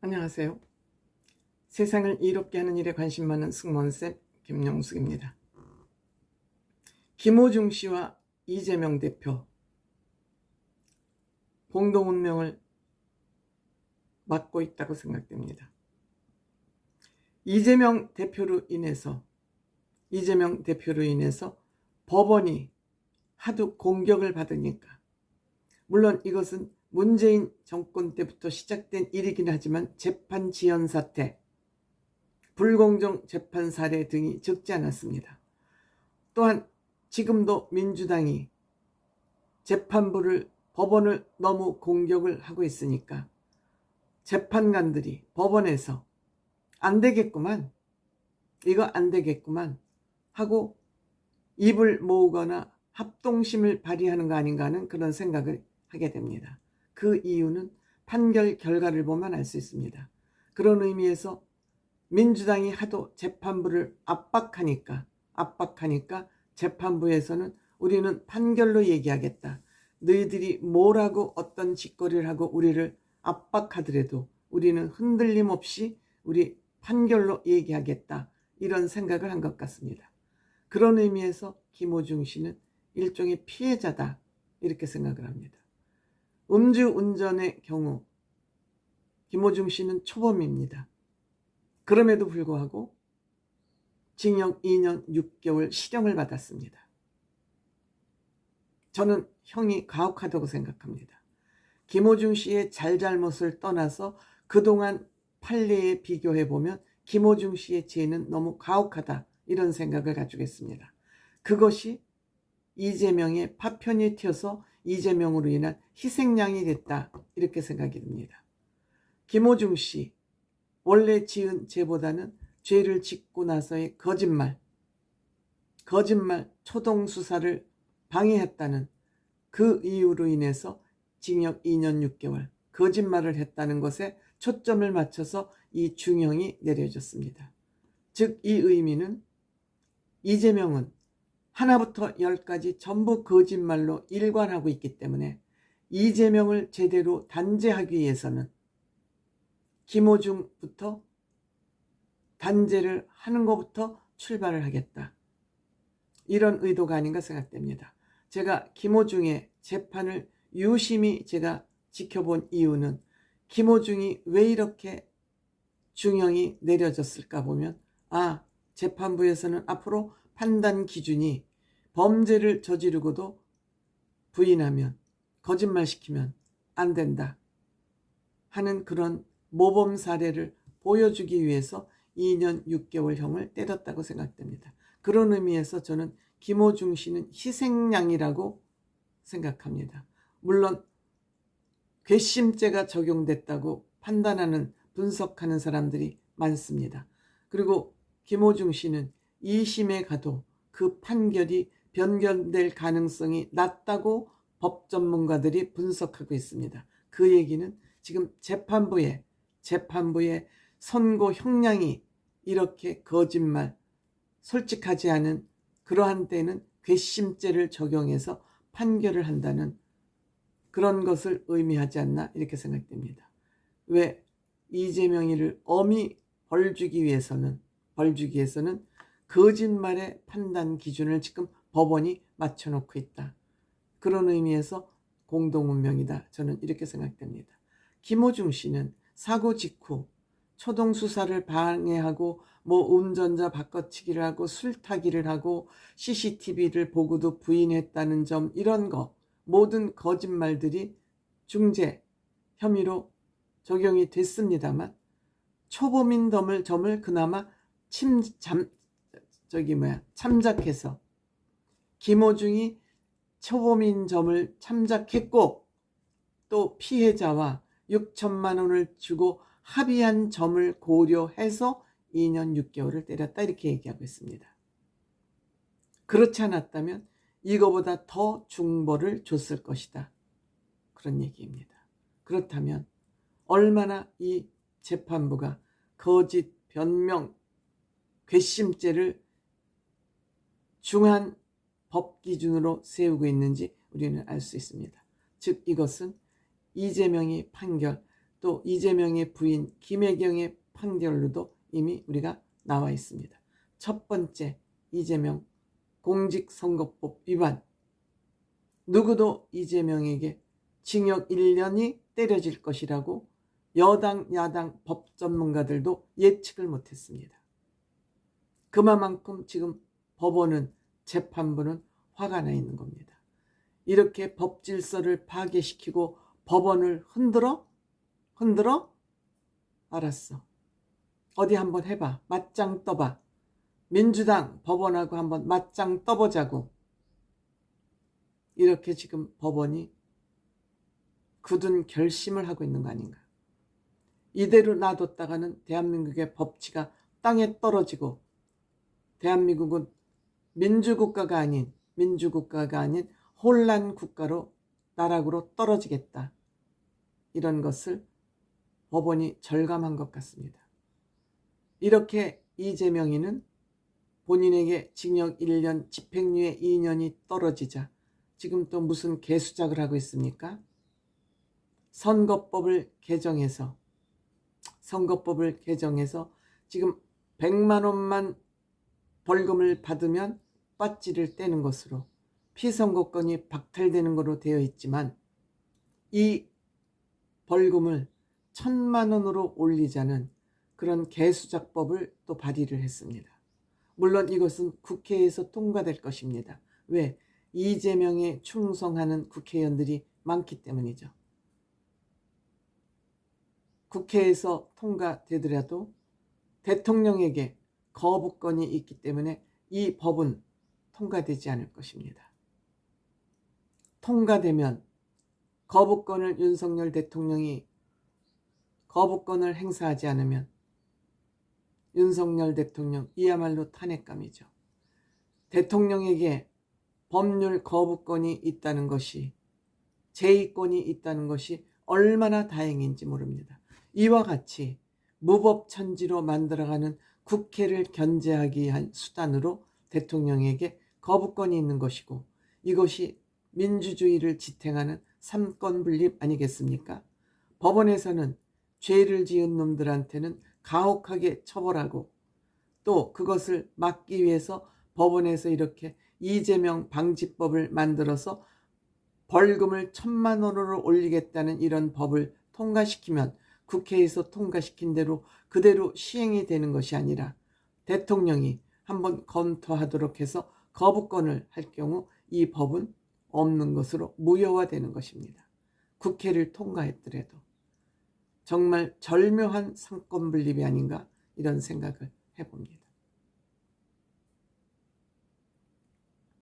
안녕하세요. 세상을 이롭게 하는 일에 관심 많은 승무원쌤 김영숙입니다. 김호중 씨와 이재명 대표 공동운명을 맡고 있다고 생각됩니다. 이재명 대표로 인해서 법원이 하도 공격을 받으니까, 물론 이것은 문재인 정권 때부터 시작된 일이긴 하지만 재판 지연 사태, 불공정 재판 사례 등이 적지 않았습니다. 또한 지금도 민주당이 법원을 너무 공격을 하고 있으니까 재판관들이 법원에서 이거 안 되겠구만 하고 입을 모으거나 합동심을 발휘하는 거 아닌가 하는 그런 생각을 하게 됩니다. 그 이유는 판결 결과를 보면 알 수 있습니다. 그런 의미에서 민주당이 하도 재판부를 압박하니까 재판부에서는 우리는 판결로 얘기하겠다. 너희들이 뭐라고 어떤 짓거리를 하고 우리를 압박하더라도 우리는 흔들림 없이 우리 판결로 얘기하겠다. 이런 생각을 한 것 같습니다. 그런 의미에서 김호중 씨는 일종의 피해자다. 이렇게 생각을 합니다. 음주운전의 경우 김호중 씨는 초범입니다. 그럼에도 불구하고 징역 2년 6개월 실형을 받았습니다. 저는 형이 가혹하다고 생각합니다. 김호중 씨의 잘잘못을 떠나서 그동안 판례에 비교해보면 김호중 씨의 죄는 너무 가혹하다, 이런 생각을 가지고 있습니다. 그것이 이재명의 파편이 튀어서 이재명으로 인한 희생양이 됐다, 이렇게 생각이 듭니다. 김호중 씨 원래 지은 죄보다는 죄를 짓고 나서의 거짓말 초동 수사를 방해했다는 그 이유로 인해서 징역 2년 6개월 거짓말을 했다는 것에 초점을 맞춰서 이 중형이 내려졌습니다. 즉 이 의미는 이재명은 하나부터 10까지 전부 거짓말로 일관하고 있기 때문에 이재명을 제대로 단죄하기 위해서는 김호중부터 단죄를 하는 것부터 출발을 하겠다, 이런 의도가 아닌가 생각됩니다. 제가 김호중의 재판을 유심히 제가 지켜본 이유는 김호중이 왜 이렇게 중형이 내려졌을까 보면, 재판부에서는 앞으로 판단 기준이 범죄를 저지르고도 부인하면, 거짓말시키면 안 된다 하는 그런 모범 사례를 보여주기 위해서 2년 6개월형을 때렸다고 생각됩니다. 그런 의미에서 저는 김호중 씨는 희생양이라고 생각합니다. 물론 괘씸죄가 적용됐다고 판단하는, 분석하는 사람들이 많습니다. 그리고 김호중 씨는 2심에 가도 그 판결이 변경될 가능성이 낮다고 법 전문가들이 분석하고 있습니다. 그 얘기는 지금 재판부의 선고 형량이 이렇게 거짓말, 솔직하지 않은 그러한 때는 괘씸죄를 적용해서 판결을 한다는 그런 것을 의미하지 않나, 이렇게 생각됩니다. 왜 이재명이를 엄히 벌주기 위해서는 거짓말의 판단 기준을 지금 법원이 맞춰놓고 있다. 그런 의미에서 공동운명이다, 저는 이렇게 생각됩니다. 김호중 씨는 사고 직후 초동 수사를 방해하고 운전자 바꿔치기를 하고 술타기를 하고 CCTV를 보고도 부인했다는 점, 이런 거 모든 거짓말들이 중죄 혐의로 적용이 됐습니다만 초범인 점을 그나마 참작해서 김호중이 초범인 점을 참작했고 또 피해자와 6천만 원을 주고 합의한 점을 고려해서 2년 6개월을 때렸다, 이렇게 얘기하고 있습니다. 그렇지 않았다면 이거보다 더 중벌을 줬을 것이다, 그런 얘기입니다. 그렇다면 얼마나 이 재판부가 거짓, 변명, 괘씸죄를 중한 법 기준으로 세우고 있는지 우리는 알 수 있습니다. 즉 이것은 이재명의 판결, 또 이재명의 부인 김혜경의 판결로도 이미 우리가 나와 있습니다. 첫 번째, 이재명 공직선거법 위반. 누구도 이재명에게 징역 1년이 때려질 것이라고 여당 야당 법 전문가들도 예측을 못했습니다. 그만큼 지금 법원은, 재판부는 화가 나 있는 겁니다. 이렇게 법 질서를 파괴시키고 법원을 흔들어? 알았어. 어디 한번 해봐. 맞짱 떠봐. 민주당 법원하고 한번 맞짱 떠보자고. 이렇게 지금 법원이 굳은 결심을 하고 있는 거 아닌가. 이대로 놔뒀다가는 대한민국의 법치가 땅에 떨어지고 대한민국은 민주국가가 아닌 혼란 국가로, 나락으로 떨어지겠다. 이런 것을 법원이 절감한 것 같습니다. 이렇게 이재명이는 본인에게 징역 1년, 집행유예 2년이 떨어지자 지금 또 무슨 개수작을 하고 있습니까? 선거법을 개정해서 지금 100만 원만 벌금을 받으면 빠찌를 떼는 것으로 피선거권이 박탈되는 것으로 되어 있지만, 이 벌금을 1000만 원으로 올리자는 그런 개수작법을 또 발의를 했습니다. 물론 이것은 국회에서 통과될 것입니다. 왜? 이재명에 충성하는 국회의원들이 많기 때문이죠. 국회에서 통과되더라도 대통령에게 거부권이 있기 때문에 이 법은 통과되지 않을 것입니다. 통과되면 거부권을, 윤석열 대통령이 거부권을 행사하지 않으면 윤석열 대통령 이야말로 탄핵감이죠. 대통령에게 법률 거부권이 있다는 것이, 제의권이 있다는 것이 얼마나 다행인지 모릅니다. 이와 같이 무법천지로 만들어가는 국회를 견제하기 위한 수단으로 대통령에게 거부권이 있는 것이고, 이것이 민주주의를 지탱하는 삼권분립 아니겠습니까? 법원에서는 죄를 지은 놈들한테는 가혹하게 처벌하고, 또 그것을 막기 위해서 법원에서 이렇게 이재명 방지법을 만들어서 벌금을 1000만 원으로 올리겠다는 이런 법을 통과시키면 국회에서 통과시킨 대로 그대로 시행이 되는 것이 아니라 대통령이 한번 검토하도록 해서 거부권을 할 경우 이 법은 없는 것으로 무효화되는 것입니다. 국회를 통과했더라도 정말 절묘한 상권분립이 아닌가, 이런 생각을 해봅니다.